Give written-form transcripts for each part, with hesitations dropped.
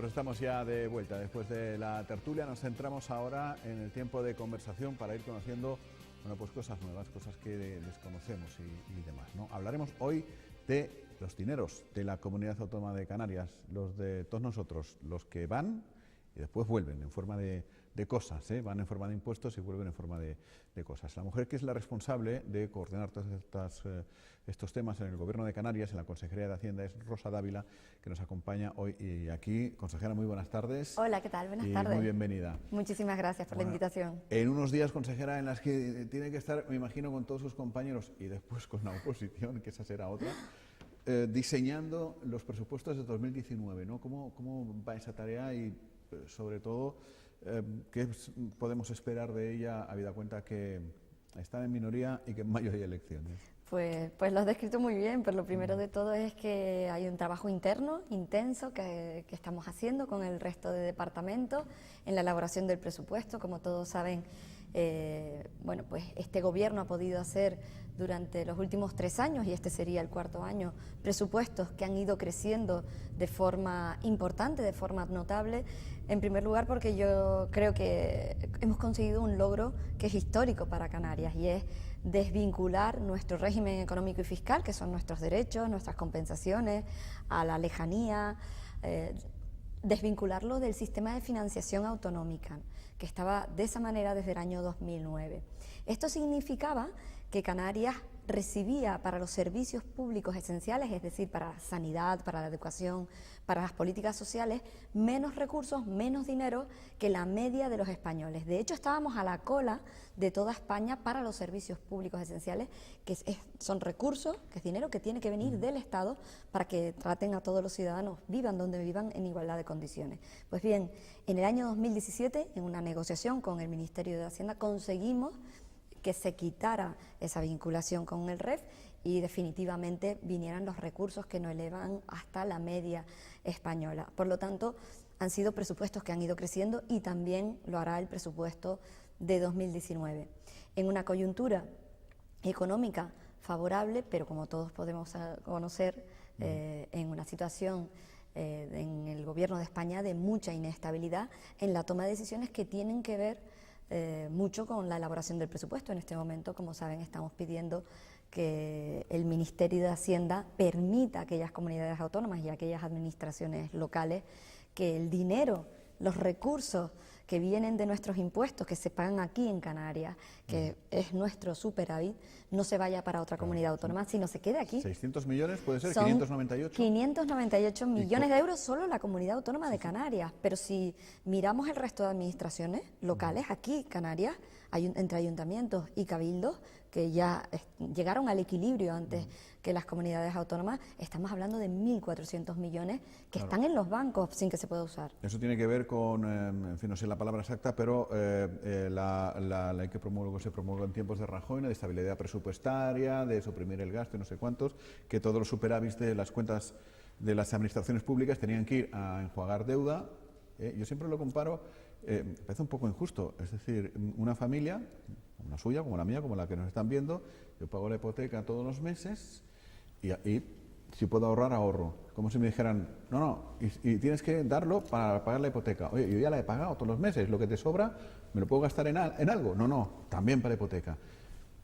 pues estamos ya de vuelta. Después de la tertulia nos centramos ahora en el tiempo de conversación para ir conociendo, bueno, pues cosas nuevas, cosas que desconocemos y demás, ¿no? Hablaremos hoy de los dineros de la Comunidad Autónoma de Canarias, los de todos nosotros, los que van y después vuelven en forma de cosas, ¿eh? Van en forma de impuestos y vuelven en forma de cosas. La mujer que es la responsable de coordinar todos estos temas en el Gobierno de Canarias, en la Consejería de Hacienda, es Rosa Dávila, que nos acompaña hoy y aquí. Consejera, muy buenas tardes. Hola, ¿qué tal? Buenas tardes. Muy bienvenida. Muchísimas gracias por la invitación. En unos días, consejera, en las que tiene que estar, me imagino, con todos sus compañeros y después con la oposición, que esa será otra, diseñando los presupuestos de 2019, ¿no? ¿Cómo va esa tarea y, sobre todo, qué podemos esperar de ella, habida cuenta que están en minoría y que en mayo hay elecciones? Pues lo has descrito muy bien, pero lo primero de todo es que hay un trabajo interno, intenso, que estamos haciendo con el resto de departamentos en la elaboración del presupuesto. Como todos saben, bueno, pues este gobierno ha podido hacer durante los últimos 3 años, y este sería el 4º año, presupuestos que han ido creciendo de forma importante, de forma notable. En primer lugar, porque yo creo que hemos conseguido un logro que es histórico para Canarias, y es desvincular nuestro régimen económico y fiscal, que son nuestros derechos, nuestras compensaciones, a la lejanía, desvincularlo del sistema de financiación autonómica, que estaba de esa manera desde el año 2009. Esto significaba que Canarias recibía para los servicios públicos esenciales, es decir, para la sanidad, para la educación, para las políticas sociales, menos recursos, menos dinero que la media de los españoles. De hecho, estábamos a la cola de toda España para los servicios públicos esenciales, que son recursos, que es dinero que tiene que venir del Estado para que traten a todos los ciudadanos, vivan donde vivan, en igualdad de condiciones. Pues bien, en el año 2017, en una negociación con el Ministerio de Hacienda, conseguimos que se quitara esa vinculación con el REF y definitivamente vinieran los recursos que nos elevan hasta la media española. Por lo tanto, han sido presupuestos que han ido creciendo, y también lo hará el presupuesto de 2019. En una coyuntura económica favorable, pero como todos podemos conocer, en una situación en el Gobierno de España de mucha inestabilidad en la toma de decisiones que tienen que ver mucho con la elaboración del presupuesto. En este momento, como saben, estamos pidiendo que el Ministerio de Hacienda permita a aquellas comunidades autónomas y a aquellas administraciones locales que el dinero, los recursos que vienen de nuestros impuestos, que se pagan aquí en Canarias, que es nuestro superávit, no se vaya para otra comunidad autónoma, sino se quede aquí. 600 millones, puede ser, Son 598. 598 millones de euros solo la Comunidad Autónoma de Canarias, pero si miramos el resto de administraciones locales, aquí Canarias, entre ayuntamientos y cabildos, que ya llegaron al equilibrio antes que las comunidades autónomas, estamos hablando de 1.400 millones que están en los bancos sin que se pueda usar. Eso tiene que ver con, en fin, no sé la palabra exacta, pero la ley que se promulgó en tiempos de Rajoy, de estabilidad presupuestaria, de suprimir el gasto y no sé cuántos, que todos los superávits de las cuentas de las administraciones públicas tenían que ir a enjuagar deuda. Yo siempre lo comparo, me parece un poco injusto, es decir, una familia, como la suya, como la mía, como la que nos están viendo, yo pago la hipoteca todos los meses y si puedo ahorrar, ahorro. Como si me dijeran, no, y tienes que darlo para pagar la hipoteca. Oye, yo ya la he pagado todos los meses, lo que te sobra, ¿me lo puedo gastar en algo? No, también para la hipoteca.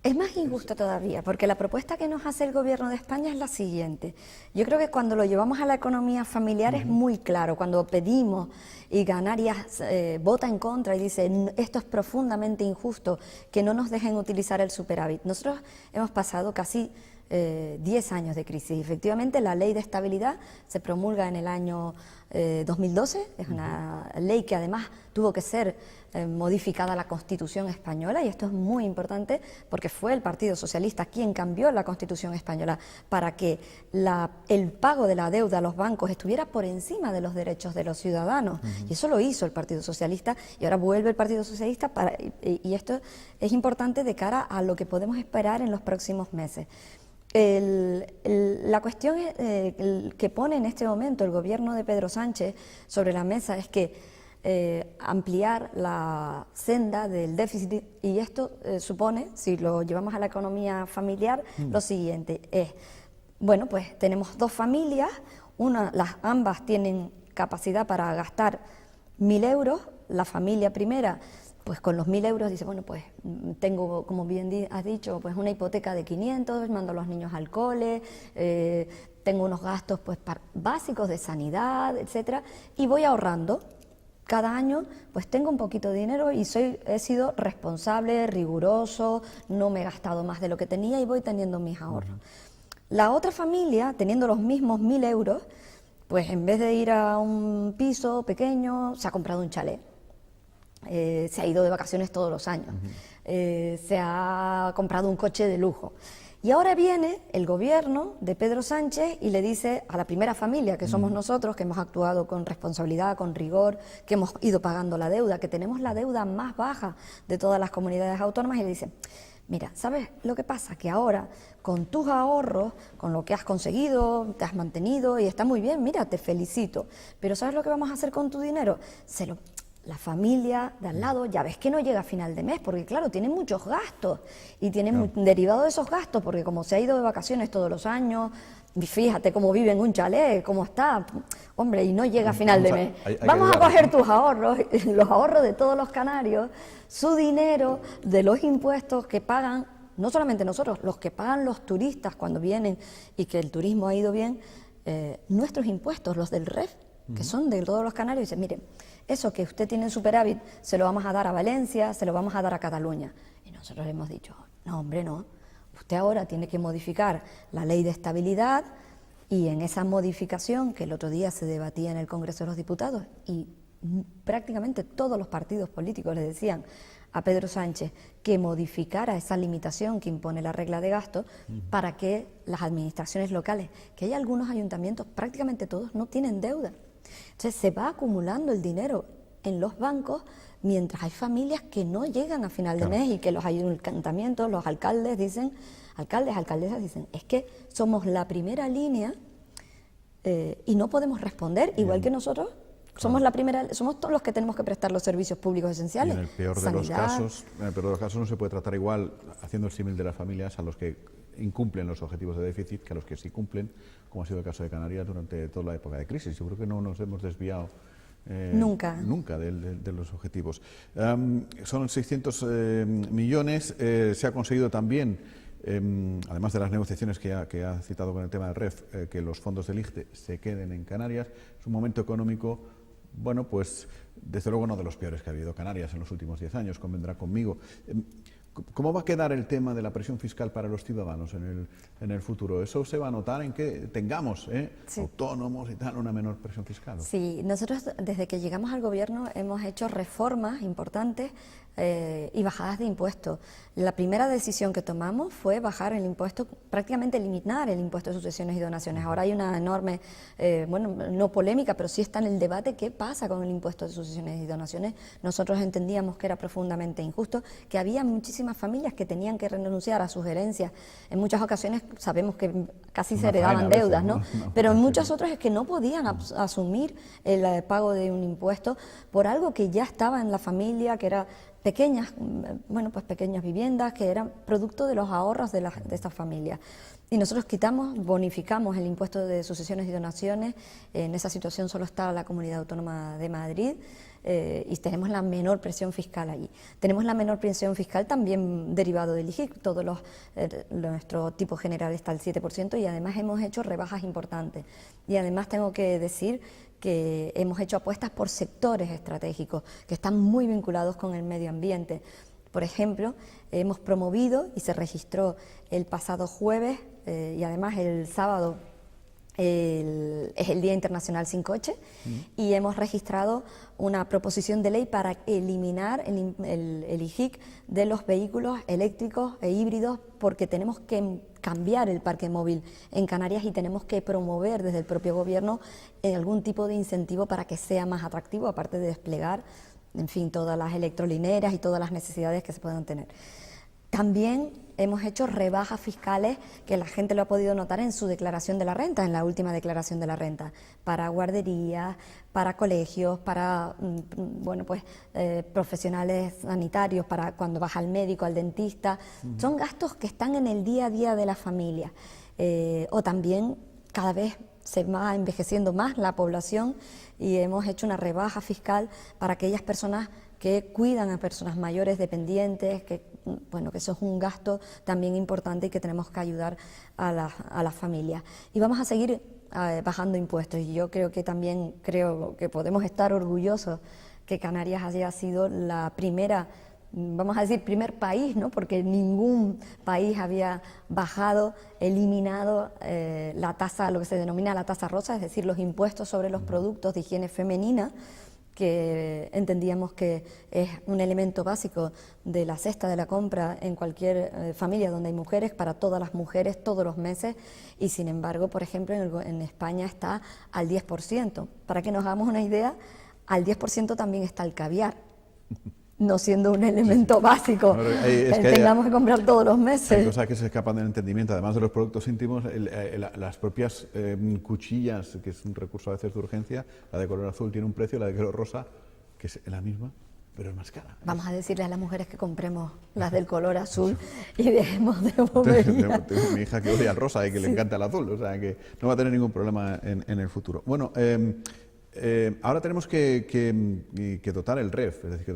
Es más injusto todavía, porque la propuesta que nos hace el Gobierno de España es la siguiente. Yo creo que cuando lo llevamos a la economía familiar es muy claro. Cuando pedimos y Canarias vota en contra y dice esto es profundamente injusto, que no nos dejen utilizar el superávit. Nosotros hemos pasado casi 10 años de crisis. Efectivamente, la ley de estabilidad se promulga en el año 2012, es una ley que además tuvo que ser modificada la Constitución española, y esto es muy importante porque fue el Partido Socialista quien cambió la Constitución española para que el pago de la deuda a los bancos estuviera por encima de los derechos de los ciudadanos, y eso lo hizo el Partido Socialista, y ahora vuelve el Partido Socialista y esto es importante de cara a lo que podemos esperar en los próximos meses. La cuestión que pone en este momento el gobierno de Pedro Sánchez sobre la mesa es que ampliar la senda del déficit, y esto supone, si lo llevamos a la economía familiar, lo siguiente es, bueno, pues tenemos 2 familias, ambas tienen capacidad para gastar 1.000 euros, la familia primera, pues con los 1.000 euros dice, bueno, pues tengo, como bien has dicho, pues una hipoteca de 500, mando a los niños al cole, tengo unos gastos pues básicos de sanidad, etcétera, y voy ahorrando. Cada año pues tengo un poquito de dinero y he sido responsable, riguroso, no me he gastado más de lo que tenía y voy teniendo mis ahorros. La otra familia, teniendo los mismos 1.000 euros, pues en vez de ir a un piso pequeño, se ha comprado un chalet. Se ha ido de vacaciones todos los años. Se ha comprado un coche de lujo. Y ahora viene el gobierno de Pedro Sánchez y le dice a la primera familia, que somos nosotros, que hemos actuado con responsabilidad, con rigor, que hemos ido pagando la deuda, que tenemos la deuda más baja de todas las comunidades autónomas, y le dice, mira, ¿sabes lo que pasa? Que ahora, con tus ahorros, con lo que has conseguido, te has mantenido y está muy bien, mira, te felicito, pero ¿sabes lo que vamos a hacer con tu dinero? La familia de al lado, ya ves que no llega a final de mes, porque claro, tiene muchos gastos y tiene derivado de esos gastos, porque como se ha ido de vacaciones todos los años, fíjate cómo vive en un chalet, cómo está, hombre, y no llega a final de mes. Vamos a coger tus ahorros, los ahorros de todos los canarios, su dinero, de los impuestos que pagan, no solamente nosotros, los que pagan los turistas cuando vienen y que el turismo ha ido bien, nuestros impuestos, los del REF, que son de todos los canarios, y dicen, miren, eso que usted tiene en superávit se lo vamos a dar a Valencia, se lo vamos a dar a Cataluña. Y nosotros le hemos dicho, no hombre, no, usted ahora tiene que modificar la ley de estabilidad, y en esa modificación que el otro día se debatía en el Congreso de los Diputados y prácticamente todos los partidos políticos le decían a Pedro Sánchez que modificara esa limitación que impone la regla de gasto para que las administraciones locales, que hay algunos ayuntamientos, prácticamente todos, no tienen deuda. Entonces se va acumulando el dinero en los bancos mientras hay familias que no llegan a final de mes y que los ayuntamientos, los alcaldes dicen, alcaldesas dicen, es que somos la primera línea y no podemos responder, igual que nosotros. Somos la primera, somos todos los que tenemos que prestar los servicios públicos esenciales. Y en el peor de los casos, no se puede tratar igual, haciendo el símil de las familias, a los que incumplen los objetivos de déficit que a los que sí cumplen, como ha sido el caso de Canarias durante toda la época de crisis. Yo creo que no nos hemos desviado nunca de los objetivos. Son 600 millones, se ha conseguido también, además de las negociaciones que ha citado con el tema del REF, que los fondos del IGTE se queden en Canarias. Es un momento económico, bueno, pues desde luego no de los peores que ha habido Canarias en los últimos 10 años, convendrá conmigo. ¿Cómo va a quedar el tema de la presión fiscal para los ciudadanos en el futuro? ¿Eso se va a notar en que tengamos autónomos y tal, una menor presión fiscal? Sí, nosotros desde que llegamos al gobierno hemos hecho reformas importantes y bajadas de impuestos. La primera decisión que tomamos fue bajar el impuesto, prácticamente eliminar el impuesto de sucesiones y donaciones. Ahora hay una enorme, bueno, no polémica, pero sí está en el debate qué pasa con el impuesto de sucesiones y donaciones. Nosotros entendíamos que era profundamente injusto, que había muchísimas familias que tenían que renunciar a sus herencias. En muchas ocasiones sabemos que casi se heredaban deudas, ¿no? Pero en muchas otras es que no podían asumir el pago de un impuesto por algo que ya estaba en la familia, que era pequeñas, bueno, pues pequeñas viviendas que eran producto de los ahorros de estas familias. Y nosotros bonificamos el impuesto de sucesiones y donaciones. En esa situación solo está la Comunidad Autónoma de Madrid y tenemos la menor presión fiscal allí. Tenemos la menor presión fiscal también derivado del IGIC, nuestro tipo general está al 7% y además hemos hecho rebajas importantes. Y además tengo que decir que hemos hecho apuestas por sectores estratégicos que están muy vinculados con el medio ambiente. Por ejemplo, hemos promovido y se registró el pasado jueves y además el sábado es el Día Internacional Sin Coche y hemos registrado una proposición de ley para eliminar el IGIC de los vehículos eléctricos e híbridos porque tenemos que cambiar el parque móvil en Canarias y tenemos que promover desde el propio gobierno algún tipo de incentivo para que sea más atractivo, aparte de desplegar, en fin, todas las electrolineras y todas las necesidades que se puedan tener. También hemos hecho rebajas fiscales que la gente lo ha podido notar en su declaración de la renta, en la última declaración de la renta, para guarderías, para colegios, para bueno, pues, profesionales sanitarios, para cuando vas al médico, al dentista. Son gastos que están en el día a día de la familia. O también cada vez se va envejeciendo más la población y hemos hecho una rebaja fiscal para aquellas personas que cuidan a personas mayores dependientes, que bueno, que eso es un gasto también importante y que tenemos que ayudar a las familias. Y vamos a seguir bajando impuestos, y yo creo que también podemos estar orgullosos que Canarias haya sido la primera, vamos a decir, primer país, ¿no? Porque ningún país había bajado, eliminado la tasa, lo que se denomina la tasa rosa, es decir, los impuestos sobre los productos de higiene femenina, que entendíamos que es un elemento básico de la cesta de la compra en cualquier familia donde hay mujeres, para todas las mujeres, todos los meses, y sin embargo, por ejemplo, en España está al 10%. Para que nos hagamos una idea, al 10% también está el caviar, no siendo un elemento básico, tengamos que comprar todos los meses. Hay cosas que se escapan del entendimiento, además de los productos íntimos, las propias cuchillas, que es un recurso a veces de urgencia, la de color azul tiene un precio, la de color rosa, que es la misma, pero es más cara. Vamos a decirle a las mujeres que compremos las del color azul y dejemos de boberías. Tengo mi hija que odia el rosa y que le encanta el azul, o sea que no va a tener ningún problema en el futuro. Bueno, ahora tenemos que dotar el REF, es decir,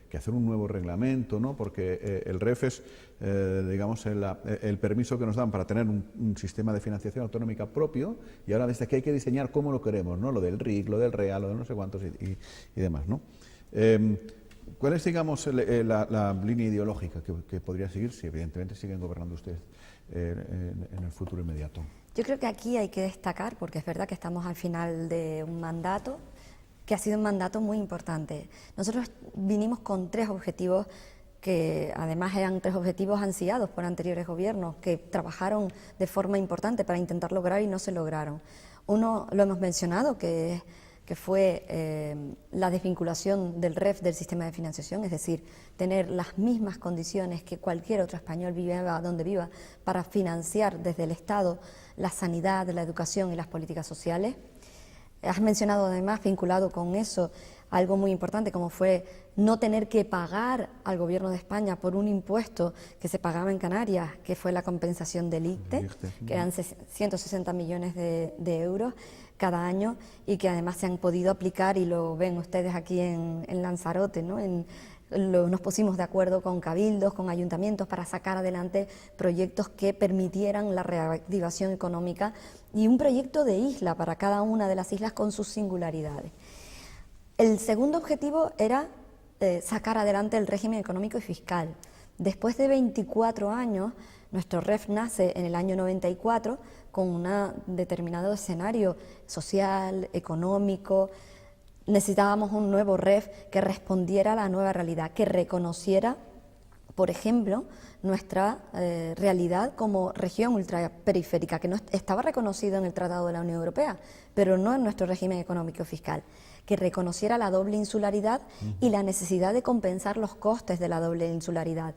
que hacer un nuevo reglamento, ¿no? Porque el REF es, digamos, el permiso que nos dan para tener un sistema de financiación autonómica propio, y ahora desde aquí hay que diseñar cómo lo queremos, ¿no? Lo del RIC, lo del REA, lo de no sé cuántos y demás, ¿no? ¿Cuál es, digamos, la línea ideológica que podría seguir si evidentemente siguen gobernando ustedes en el futuro inmediato? Yo creo que aquí hay que destacar, porque es verdad que estamos al final de un mandato, que ha sido un mandato muy importante. Nosotros vinimos con 3 objetivos, que además eran 3 objetivos ansiados por anteriores gobiernos, que trabajaron de forma importante para intentar lograr y no se lograron. Uno lo hemos mencionado, que fue la desvinculación del REF del sistema de financiación, es decir, tener las mismas condiciones que cualquier otro español viva donde viva para financiar desde el Estado la sanidad, la educación y las políticas sociales. Has mencionado además, vinculado con eso, algo muy importante como fue no tener que pagar al Gobierno de España por un impuesto que se pagaba en Canarias, que fue la compensación del ICTE, que eran 160 millones de euros cada año, y que además se han podido aplicar, y lo ven ustedes aquí en Lanzarote, ¿no? Nos pusimos de acuerdo con cabildos, con ayuntamientos, para sacar adelante proyectos que permitieran la reactivación económica, y un proyecto de isla para cada una de las islas con sus singularidades. El segundo objetivo era sacar adelante el régimen económico y fiscal. Después de 24 años, nuestro REF nace en el año 94 con un determinado escenario social, económico. Necesitábamos un nuevo REF que respondiera a la nueva realidad, que reconociera, por ejemplo, nuestra realidad como región ultraperiférica, que no estaba reconocido en el Tratado de la Unión Europea, pero no en nuestro régimen económico y fiscal, que reconociera la doble insularidad y la necesidad de compensar los costes de la doble insularidad,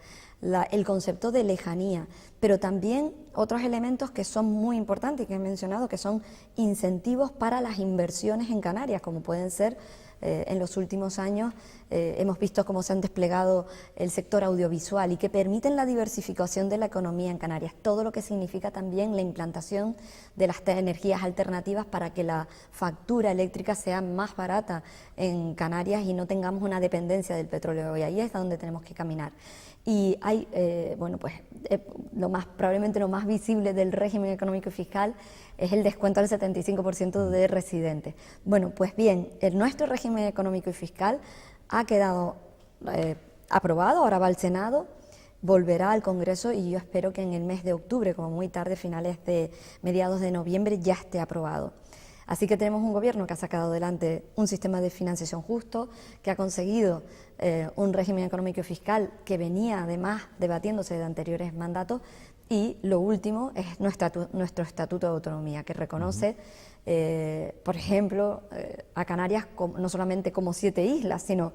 el concepto de lejanía, pero también otros elementos que son muy importantes y que he mencionado, que son incentivos para las inversiones en Canarias, como pueden ser, en los últimos años hemos visto cómo se han desplegado el sector audiovisual y que permiten la diversificación de la economía en Canarias, todo lo que significa también la implantación de las energías alternativas para que la factura eléctrica sea más barata en Canarias y no tengamos una dependencia del petróleo, y ahí es donde tenemos que caminar. Y hay, probablemente lo más visible del régimen económico y fiscal es el descuento al 75% de residentes. Bueno, pues bien, nuestro régimen económico y fiscal ha quedado aprobado, ahora va al Senado, volverá al Congreso, y yo espero que en el mes de octubre, como muy tarde, mediados de noviembre, ya esté aprobado. Así que tenemos un gobierno que ha sacado adelante un sistema de financiación justo, que ha conseguido un régimen económico y fiscal que venía además debatiéndose de anteriores mandatos, y lo último es nuestro Estatuto de Autonomía, que reconoce, por ejemplo, a Canarias no solamente como 7 islas, sino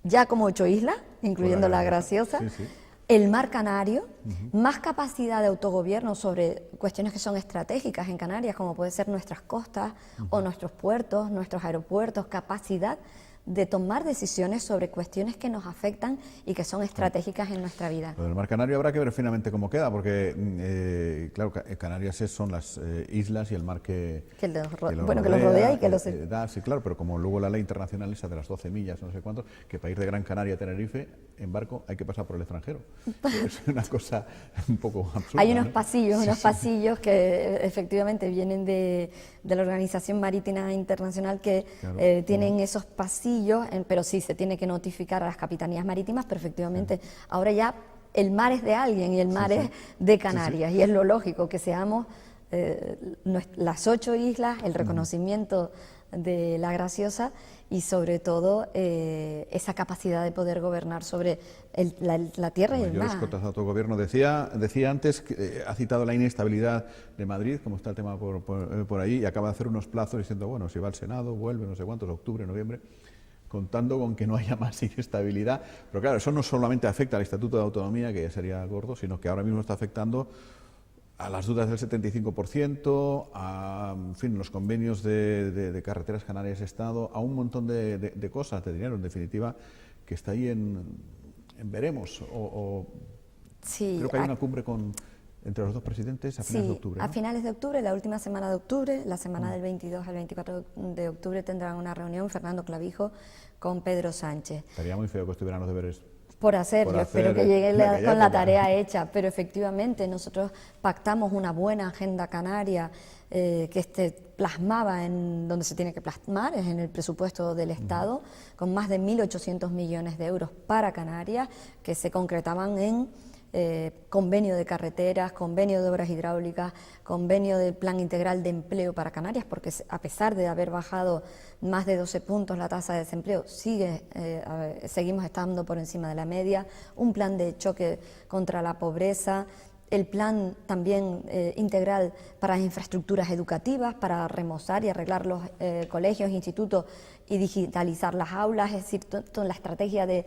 ya como 8 islas, incluyendo la Graciosa. Sí, sí. El mar Canario, más capacidad de autogobierno sobre cuestiones que son estratégicas en Canarias, como puede ser nuestras costas o nuestros puertos, nuestros aeropuertos, capacidad de tomar decisiones sobre cuestiones que nos afectan y que son estratégicas en nuestra vida. Lo del mar Canario habrá que ver finalmente cómo queda, porque, claro, Canarias son las islas y el mar que los rodea y que los... sí, claro, pero como luego la ley internacional esa de las 12 millas, no sé cuántos, que para ir de Gran Canaria a Tenerife, en barco, hay que pasar por el extranjero. Es una cosa un poco absurda. Hay unos pasillos que efectivamente vienen de la Organización Marítima Internacional que tienen esos pasillos, pero sí se tiene que notificar a las capitanías marítimas, pero efectivamente ahora ya el mar es de alguien y el mar es de Canarias, y es lo lógico que seamos las 8 islas, el reconocimiento de la Graciosa y sobre todo esa capacidad de poder gobernar sobre la tierra y el mar. Cotas de autogobierno. Decía antes que ha citado la inestabilidad de Madrid, como está el tema por ahí, y acaba de hacer unos plazos diciendo, bueno, si va al Senado, vuelve, no sé cuántos, octubre, noviembre, contando con que no haya más inestabilidad. Pero claro, eso no solamente afecta al Estatuto de Autonomía, que ya sería gordo, sino que ahora mismo está afectando a las dudas del 75%, a en fin, los convenios de Carreteras Canarias-Estado, a un montón de cosas, de dinero, en definitiva, que está ahí en veremos. Sí, creo que hay una cumbre entre los dos presidentes a finales de octubre, ¿no? A finales de octubre, la última semana de octubre, la semana del 22 al 24 de octubre tendrán una reunión Fernando Clavijo con Pedro Sánchez. Estaría muy feo que estuvieran los deberes por hacer, espero que llegue con la tarea hecha, pero efectivamente nosotros pactamos una buena agenda canaria que plasmaba en donde se tiene que plasmar, es en el presupuesto del Estado, con más de 1.800 millones de euros para Canarias, que se concretaban en convenio de carreteras, convenio de obras hidráulicas, convenio del Plan Integral de Empleo para Canarias, porque a pesar de haber bajado más de 12 puntos la tasa de desempleo, seguimos estando por encima de la media, un plan de choque contra la pobreza, el plan también integral para las infraestructuras educativas, para remozar y arreglar los colegios, institutos y digitalizar las aulas, es decir, toda la estrategia de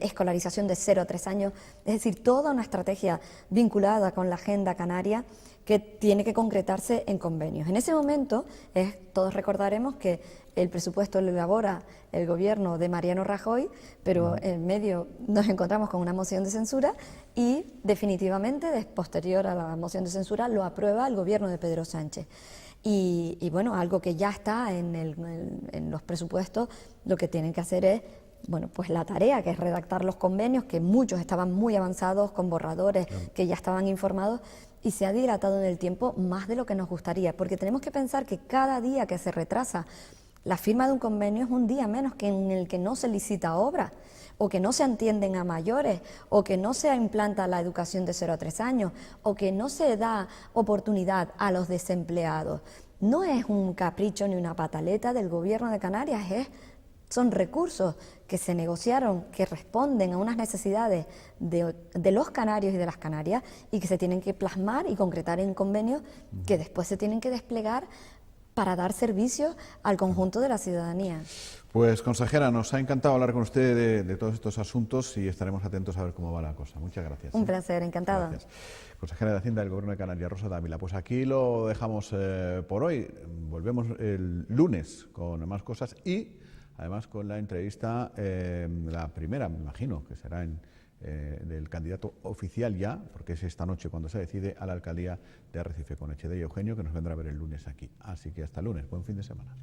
escolarización de 0 a 3 años, es decir, toda una estrategia vinculada con la agenda canaria que tiene que concretarse en convenios. En ese momento, todos recordaremos que el presupuesto lo elabora el gobierno de Mariano Rajoy, pero en medio nos encontramos con una moción de censura y definitivamente, posterior a la moción de censura, lo aprueba el gobierno de Pedro Sánchez. Y bueno, algo que ya está en los presupuestos, lo que tienen que hacer es, bueno, pues la tarea, que es redactar los convenios, que muchos estaban muy avanzados, con borradores que ya estaban informados, y se ha dilatado en el tiempo más de lo que nos gustaría, porque tenemos que pensar que cada día que se retrasa la firma de un convenio es un día menos que en el que no se licita obra, o que no se atienden a mayores, o que no se implanta la educación de 0 a 3 años, o que no se da oportunidad a los desempleados. No es un capricho ni una pataleta del gobierno de Canarias, son recursos que se negociaron, que responden a unas necesidades de los canarios y de las Canarias y que se tienen que plasmar y concretar en convenios que después se tienen que desplegar para dar servicios al conjunto de la ciudadanía. Pues, consejera, nos ha encantado hablar con usted de todos estos asuntos y estaremos atentos a ver cómo va la cosa. Muchas gracias. Un placer, encantada. Gracias. Consejera de Hacienda del Gobierno de Canarias, Rosa Dávila. Pues aquí lo dejamos por hoy. Volvemos el lunes con más cosas y además con la entrevista, la primera, me imagino, que será del candidato oficial ya, porque es esta noche cuando se decide, a la alcaldía de Arrecife, con Echede y Eugenio, que nos vendrá a ver el lunes aquí. Así que hasta el lunes, buen fin de semana.